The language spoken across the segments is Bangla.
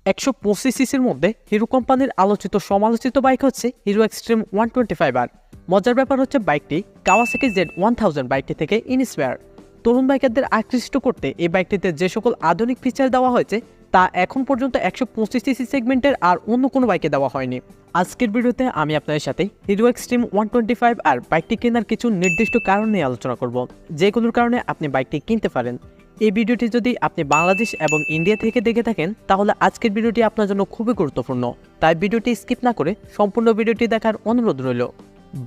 125 সিসির মধ্যে হিরো কোম্পানির আলোচিত সমালোচিত বাইক হচ্ছে হিরো এক্সট্রিম 125R। মজার ব্যাপার হচ্ছে বাইকটি কাওয়াসাকি Z1000 বাইকটি থেকে ইন্সপায়ার। তরুণ বাইকারদের আকৃষ্ট করতে এই বাইকটিতে যে সকল আধুনিক ফিচার দেওয়া হয়েছে তা এখন পর্যন্ত 125 সিসি সেগমেন্টের আর অন্য কোনো বাইকে দেওয়া হয়নি। আজকের ভিডিওতে আমি আপনাদের সাথে হিরো এক্সট্রিম 125R বাইকটি কেনার কিছু নির্দিষ্ট কারণ নিয়ে আলোচনা করব, যেগুলোর কারণে আপনি বাইকটি কিনতে পারেন। এই ভিডিওটি যদি আপনি বাংলাদেশ এবং ইন্ডিয়া থেকে দেখে থাকেন তাহলে আজকের ভিডিওটি আপনার জন্য খুবই গুরুত্বপূর্ণ, তাই ভিডিওটি স্কিপ না করে সম্পূর্ণ ভিডিওটি দেখার অনুরোধ রইল।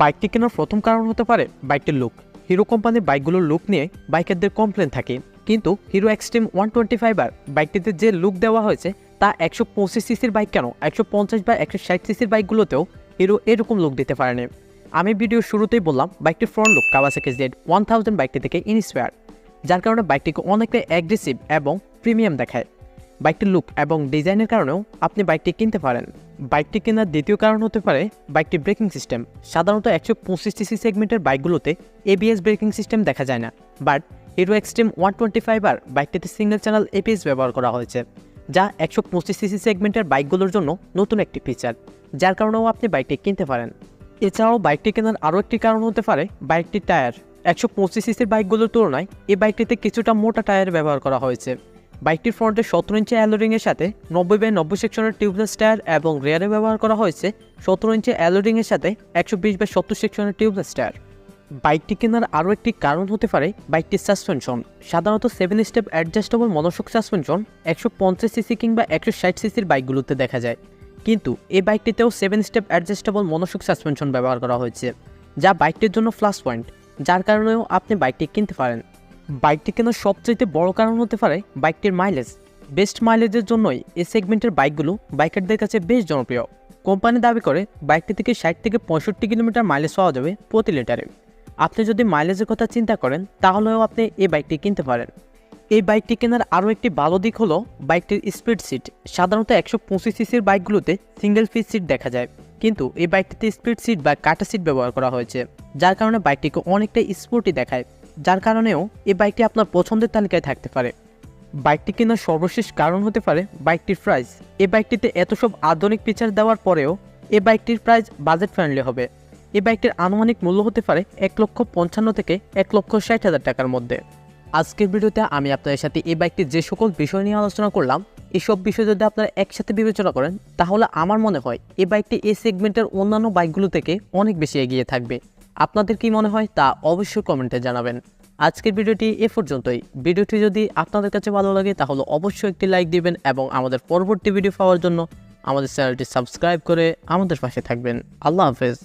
বাইকটি কেনার প্রথম কারণ হতে পারে বাইকটির লুক। হিরো কোম্পানির বাইকগুলোর লুক নিয়ে বাইকারদের কমপ্লেন থাকে, কিন্তু হিরো এক্সট্রিম 125R বাইকটিতে যে লুক দেওয়া হয়েছে তা 125 সিসির বাইক কেন 150 বা 160 সিসির বাইকগুলোতেও হিরো এরকম লুক দিতে পারেনি। আমি ভিডিওর শুরুতেই বললাম বাইকটির ফ্রন্ট লুক কাওয়াসাকি Z1000 বাইকটি থেকে ইন্সপায়ার, যার কারণে বাইকটিকে অনেকটা অ্যাগ্রেসিভ এবং প্রিমিয়াম দেখায়। বাইকটির লুক এবং ডিজাইনের কারণেও আপনি বাইকটি কিনতে পারেন। বাইকটি কেনার দ্বিতীয় কারণ হতে পারে বাইকটির ব্রেকিং সিস্টেম। সাধারণত 125 সিসি সেগমেন্টের বাইকগুলোতে ABS ব্রেকিং সিস্টেম দেখা যায় না, বাট হিরো এক্সট্রিম 125R বাইকটিতে সিঙ্গেল চ্যানেল ABS ব্যবহার করা হয়েছে, যা 125 সিসি সেগমেন্টের বাইকগুলোর জন্য নতুন একটি ফিচার, যার কারণেও আপনি বাইকটি কিনতে পারেন। এছাড়াও বাইকটি কেনার আরও একটি কারণ হতে পারে বাইকটির টায়ার। 125 সিসির বাইকগুলোর তুলনায় এই বাইকটিতে কিছুটা মোটা টায়ার ব্যবহার করা হয়েছে। বাইকটির ফ্রন্টে 17 ইঞ্চি অ্যালোরিংয়ের সাথে 90/90 সেকশনের টিউবলেস টায়ার এবং রিয়ারে ব্যবহার করা হয়েছে 17 ইঞ্চি অ্যালোরিংয়ের সাথে 120/70 সেকশনের টিউবলেস টায়ার। বাইকটি কেনার আরও একটি কারণ হতে পারে বাইকটির সাসপেনশন। সাধারণত 7 step adjustable monoshock suspension 150 CC কিংবা 160 সিসির বাইকগুলোতে দেখা যায়, কিন্তু এই বাইকটিতেও 7 স্টেপ অ্যাডজাস্টেবল মনোশক সাসপেনশন ব্যবহার করা হয়েছে, যা বাইকটির জন্য প্লাস পয়েন্ট, যার কারণেও আপনি বাইকটি কিনতে পারেন। বাইকটি কেনার সবচেয়ে বড় কারণ হতে পারে বাইকটির মাইলেজ। বেস্ট মাইলেজের জন্যই এই সেগমেন্টের বাইকগুলো বাইকারদের কাছে বেশ জনপ্রিয়। কোম্পানি দাবি করে বাইকটি থেকে 60 থেকে 65 কিলোমিটার মাইলেজ পাওয়া যাবে প্রতি লিটারে। আপনি যদি মাইলেজের কথা চিন্তা করেন তাহলেও আপনি এই বাইকটি কিনতে পারেন। এই বাইকটি কেনার আরও একটি ভালো দিক হলো বাইকটির স্পিড সিট। সাধারণত 125 সিসির বাইকগুলোতে সিঙ্গেল পিস সিট দেখা যায়, কিন্তু এই বাইকটিতে স্পিড সিট বা কাটা সিট ব্যবহার করা হয়েছে, যার কারণে বাইকটিকে অনেকটা স্পোর্টি দেখায়, যার কারণেও এই বাইকটি আপনার পছন্দের তালিকায় থাকতে পারে। বাইকটি কেনার সর্বশেষ কারণ হতে পারে বাইকটির প্রাইস। এই বাইকটিতে এত সব আধুনিক ফিচার দেওয়ার পরেও এই বাইকটির প্রাইস বাজেট ফ্রেন্ডলি হবে। এই বাইকটির আনুমানিক মূল্য হতে পারে 1,55,000 থেকে 1,60,000 টাকার মধ্যে। আজকের ভিডিওতে আমি আপনাদের সাথে এই বাইকটির যে সকল বিষয় নিয়ে আলোচনা করলাম, এইসব বিষয় যদি আপনারা একসাথে বিবেচনা করেন তাহলে আমার মনে হয় এই বাইকটি এই সেগমেন্টের অন্যান্য বাইকগুলো থেকে অনেক বেশি এগিয়ে থাকবে। আপনাদের কি মনে হয় তা অবশ্যই কমেন্টে জানাবেন। আজকের ভিডিওটি এ পর্যন্তই। ভিডিওটি যদি আপনাদের কাছে ভালো লাগে তাহলে অবশ্যই একটি লাইক দিবেন এবং আমাদের পরবর্তী ভিডিও পাওয়ার জন্য আমাদের চ্যানেলটি সাবস্ক্রাইব করে আমাদের পাশে থাকবেন। আল্লাহ হাফেজ।